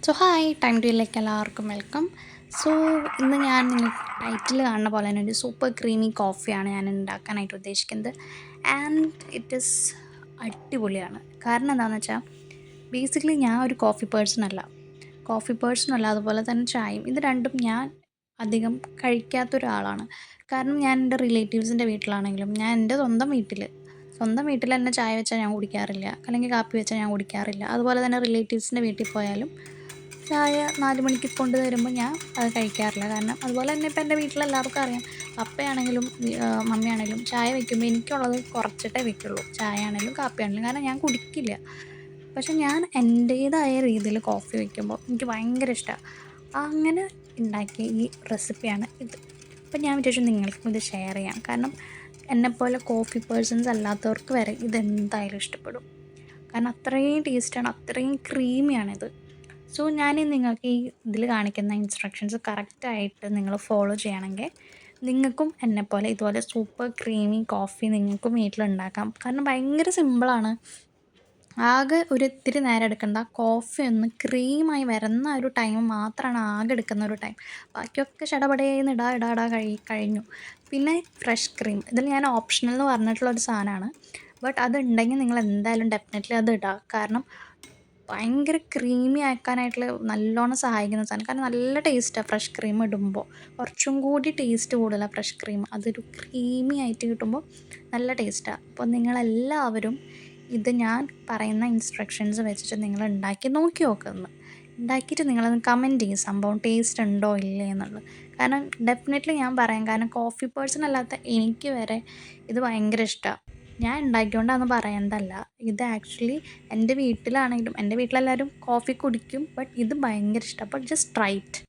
So hi time ടൂയിലേക്ക് എല്ലാവർക്കും welcome. So ഇന്ന് ഞാൻ നിങ്ങൾക്ക് ടൈറ്റിൽ കാണുന്ന പോലെ തന്നെ ഒരു സൂപ്പർ ക്രീമി കോഫിയാണ് ഞാൻ ഉണ്ടാക്കാനായിട്ട് ഉദ്ദേശിക്കുന്നത്. ആൻഡ് ഇറ്റ് ഈസ് അടിപൊളിയാണ്. കാരണം എന്താണെന്ന് വെച്ചാൽ ബേസിക്കലി ഞാൻ ഒരു കോഫി പേഴ്സൺ അല്ല, അതുപോലെ തന്നെ ചായയും ഇത് രണ്ടും ഞാൻ അധികം കഴിക്കാത്ത ഒരാളാണ്. കാരണം ഞാൻ എൻ്റെ റിലേറ്റീവ്സിൻ്റെ വീട്ടിലാണെങ്കിലും ഞാൻ എൻ്റെ സ്വന്തം വീട്ടിൽ തന്നെ ചായ വെച്ചാൽ ഞാൻ കുടിക്കാറില്ല, അല്ലെങ്കിൽ കാപ്പി വെച്ചാൽ ഞാൻ കുടിക്കാറില്ല. അതുപോലെ തന്നെ റിലേറ്റീവ്സിൻ്റെ വീട്ടിൽ പോയാലും ചായ 4 മണിക്ക് കൊണ്ട് തരുമ്പോൾ ഞാൻ അത് കഴിക്കാറില്ല. കാരണം അതുപോലെ തന്നെ ഇപ്പം എൻ്റെ വീട്ടിലെല്ലാവർക്കും അറിയാം, പപ്പയാണെങ്കിലും മമ്മിയാണെങ്കിലും ചായ വെക്കുമ്പോൾ എനിക്കുള്ളത് കുറച്ചിട്ടേ വെക്കുള്ളൂ, ചായ ആണെങ്കിലും കാപ്പി ആണെങ്കിലും. കാരണം ഞാൻ കുടിക്കില്ല. പക്ഷെ ഞാൻ എൻ്റേതായ രീതിയിൽ കോഫി വയ്ക്കുമ്പോൾ എനിക്ക് ഭയങ്കര ഇഷ്ടമാണ്. അങ്ങനെ ഉണ്ടാക്കിയ ഈ റെസിപ്പിയാണ് ഇത്. അപ്പം ഞാൻ വിചാരിച്ചു നിങ്ങൾക്കും ഇത് ഷെയർ ചെയ്യാം. കാരണം എന്നെപ്പോലെ കോഫി പേഴ്സൺസ് അല്ലാത്തവർക്ക് വരെ ഇതെന്തായാലും ഇഷ്ടപ്പെടും. കാരണം അത്രയും ടേസ്റ്റാണ്, അത്രയും ക്രീമിയാണിത്. സോ ഞാൻ നിങ്ങൾക്ക് ഈ ഇതിൽ കാണിക്കുന്ന ഇൻസ്ട്രക്ഷൻസ് കറക്റ്റായിട്ട് നിങ്ങൾ ഫോളോ ചെയ്യണമെങ്കിൽ നിങ്ങൾക്കും എന്നെപ്പോലെ ഇതുപോലെ സൂപ്പർ ക്രീമി കോഫി നിങ്ങൾക്കും വീട്ടിലുണ്ടാക്കാം. കാരണം ഭയങ്കര സിമ്പിളാണ്. ആകെ ഒരു ഇത്തിരി നേരം എടുക്കേണ്ട, കോഫി ഒന്ന് ക്രീമായി വരുന്ന ഒരു ടൈം മാത്രമാണ് ആകെ എടുക്കുന്ന ഒരു ടൈം. ബാക്കിയൊക്കെ ചടപടേന്ന് കഴിഞ്ഞു. പിന്നെ ഫ്രഷ് ക്രീം ഇതിൽ ഞാൻ ഓപ്ഷണൽ എന്ന് പറഞ്ഞിട്ടുള്ളൊരു സാധനമാണ്. ബട്ട് അതുണ്ടെങ്കിൽ നിങ്ങൾ എന്തായാലും ഡെഫിനറ്റ്ലി അത് ഇടുക. കാരണം ഭയങ്കര ക്രീമി ആക്കാനായിട്ടുള്ള നല്ലോണം സഹായിക്കുന്ന സാധനം. കാരണം നല്ല ടേസ്റ്റാണ് ഫ്രഷ് ക്രീം ഇടുമ്പോൾ. കുറച്ചും കൂടി ടേസ്റ്റ് കൂടുതലാണ് ഫ്രഷ് ക്രീം. അതൊരു ക്രീമി ആയിട്ട് കിട്ടുമ്പോൾ നല്ല ടേസ്റ്റാണ്. അപ്പോൾ നിങ്ങളെല്ലാവരും ഇത് ഞാൻ പറയുന്ന ഇൻസ്ട്രക്ഷൻസ് വെച്ചിട്ട് നിങ്ങൾ ഉണ്ടാക്കി നോക്കി നോക്കുന്നത്, ഉണ്ടാക്കിയിട്ട് നിങ്ങളത് കമൻറ്റ് ചെയ്യും സംഭവം ടേസ്റ്റ് ഉണ്ടോ ഇല്ലേ എന്നുള്ളത്. കാരണം ഡെഫിനറ്റ്ലി ഞാൻ പറയാം, കാരണം കോഫി പേഴ്സൺ അല്ലാത്ത എനിക്ക് വരെ ഇത് ഭയങ്കര ഇഷ്ടമാണ്. ഞാൻ ഉണ്ടാക്കിയോണ്ടാന്ന് പറയുന്നതല്ല. ഇത് ആക്ച്വലി എൻ്റെ വീട്ടിലാണെങ്കിലും എൻ്റെ വീട്ടിലെല്ലാവരും കോഫി കുടിക്കും. ബട്ട് ഇത് ഭയങ്കര ഇഷ്ടമാണ്. അപ്പോൾ ജസ്റ്റ് ട്രൈ ഇറ്റ്.